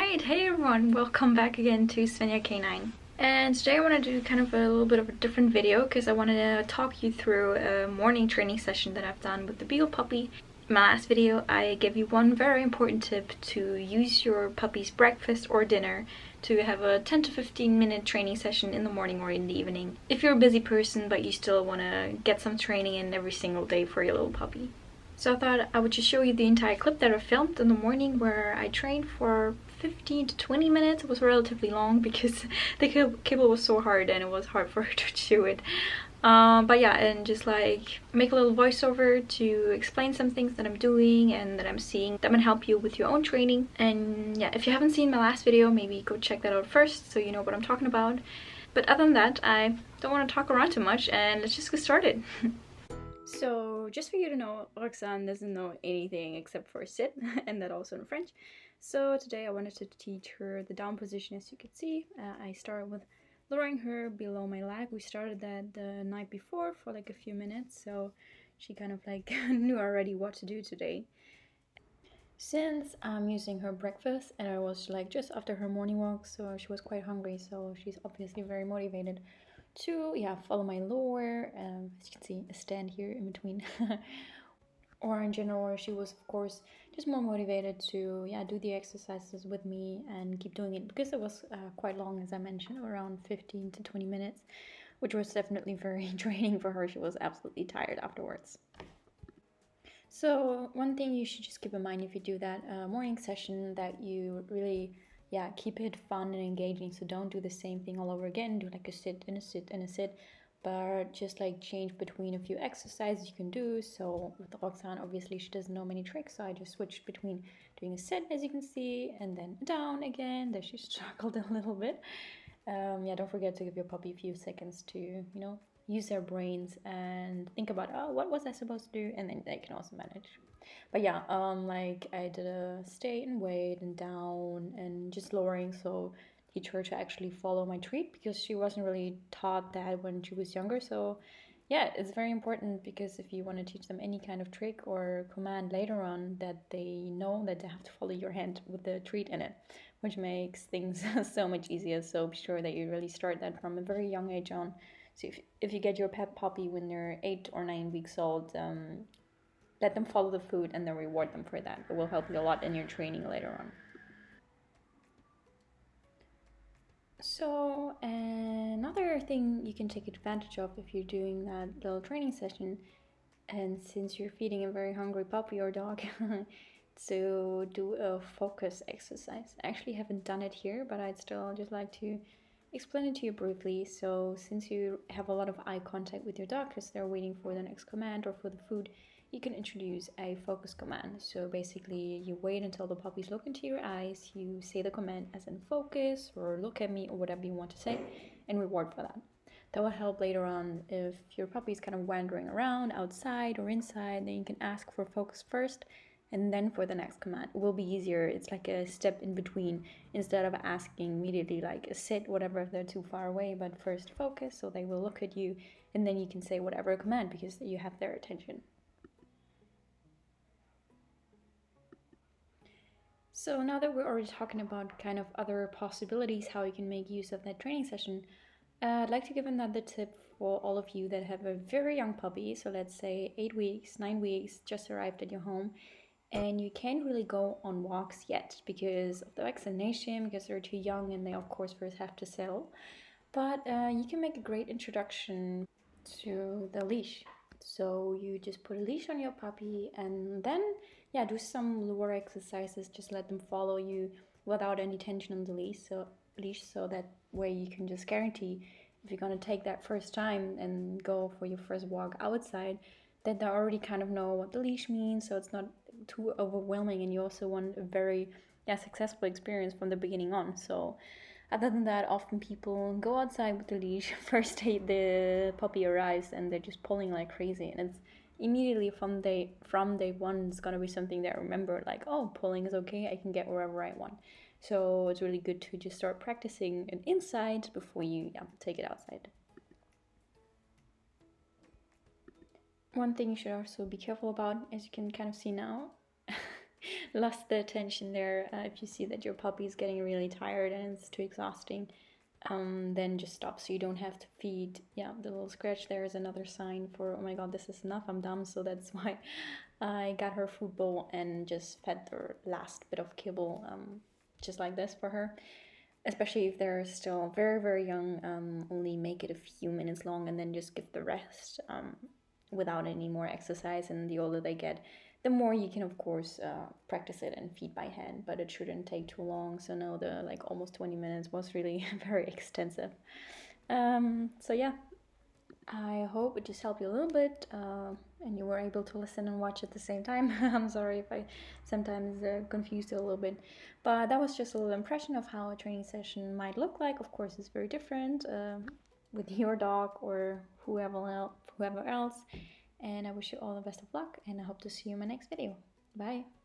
Alright, hey everyone, welcome back again to Svenja K9. And today I want to do kind of a little bit of a different video because I wanted to talk you through a morning training session that I've done with the Beagle puppy. In my last video I gave you one very important tip to use your puppy's breakfast or dinner to have a 10 to 15 minute training session in the morning or in the evening. If you're a busy person but you still want to get some training in every single day for your little puppy. So I thought I would just show you the entire clip that I filmed in the morning where I trained for 15 to 20 minutes. It was relatively long because the cable was so hard and it was hard for her to chew it. But yeah, and just like make a little voiceover to explain some things that I'm doing and that I'm seeing that might help you with your own training. And yeah, if you haven't seen my last video, maybe go check that out first so you know what I'm talking about. But other than that, I don't want to talk around too much and let's just get started. So just for you to know, Roxane doesn't know anything except for sit, and that also in French. So today I wanted to teach her the down position. As you can see, I started with lowering her below my leg. We started that the night before for like a few minutes, so she kind of like knew already what to do today. Since I'm using her breakfast and I was like just after her morning walk, so she was quite hungry, so she's obviously very motivated to follow my lower, as you can see a stand here in between. Or in general, she was of course just more motivated to do the exercises with me and keep doing it because it was quite long, as I mentioned, around 15 to 20 minutes, which was definitely very draining for her. She was absolutely tired afterwards. So one thing you should just keep in mind if you do that morning session, that you really keep it fun and engaging. So don't do the same thing all over again. Do like a sit and a sit and a sit, but just like change between a few exercises you can do. So with Roxane, obviously she doesn't know many tricks, so I just switched between doing a sit, as you can see, and then down again. There she struggled a little bit. Don't forget to give your puppy a few seconds to use their brains and think about, oh, what was I supposed to do, and then they can also manage. But like I did a stay and wait and down and just lowering, so teach her to actually follow my treat, because she wasn't really taught that when she was younger. So yeah, it's very important, because if you want to teach them any kind of trick or command later on, that they know that they have to follow your hand with the treat in it, which makes things so much easier. So be sure that you really start that from a very young age on. So if you get your pet puppy when they're 8 or 9 weeks old, let them follow the food and then reward them for that. It will help you a lot in your training later on. So another thing you can take advantage of if you're doing that little training session, and since you're feeding a very hungry puppy or dog, to do a focus exercise. I actually haven't done it here, but I'd still just like to explain it to you briefly. So since you have a lot of eye contact with your dog because they're waiting for the next command or for the food, you can introduce a focus command. So basically you wait until the puppies look into your eyes, you say the command as in focus or look at me or whatever you want to say, and reward for that. That will help later on if your puppy is kind of wandering around outside or inside. Then you can ask for focus first and then for the next command. It will be easier. It's like a step in between, instead of asking immediately like a sit, whatever, if they're too far away. But first focus, so they will look at you, and then you can say whatever command because you have their attention. So now that we're already talking about kind of other possibilities how you can make use of that training session, I'd like to give another tip for all of you that have a very young puppy. So let's say 8 weeks, 9 weeks, just arrived at your home, and you can't really go on walks yet because of the vaccination, because they're too young and they of course first have to settle. But you can make a great introduction to the leash. So you just put a leash on your puppy and then do some lure exercises. Just let them follow you without any tension on the leash, so that way you can just guarantee, if you're going to take that first time and go for your first walk outside, that they already kind of know what the leash means, so it's not too overwhelming, and you also want a very successful experience from the beginning on. So other than that, often people go outside with the leash first day the puppy arrives, and they're just pulling like crazy, and it's immediately from day one, it's gonna be something that I remember, like, oh, pulling is okay, I can get wherever I want. So it's really good to just start practicing it inside before you take it outside. One thing you should also be careful about, as you can kind of see now, lost the attention there. If you see that your puppy is getting really tired and it's too exhausting, then just stop so you don't have to feed. Yeah, the little scratch there is another sign for, oh my god, this is enough, I'm done. So that's why I got her food bowl and just fed the last bit of kibble, just like this for her. Especially if they're still very, very young, only make it a few minutes long and then just give the rest without any more exercise. And the older they get, the more you can, of course, practice it and feed by hand, but it shouldn't take too long. So no, the like almost 20 minutes was really very extensive. So yeah, I hope it just helped you a little bit, and you were able to listen and watch at the same time. I'm sorry if I sometimes confused you a little bit, but that was just a little impression of how a training session might look like. Of course, it's very different with your dog or whoever else. And I wish you all the best of luck, and I hope to see you in my next video. Bye.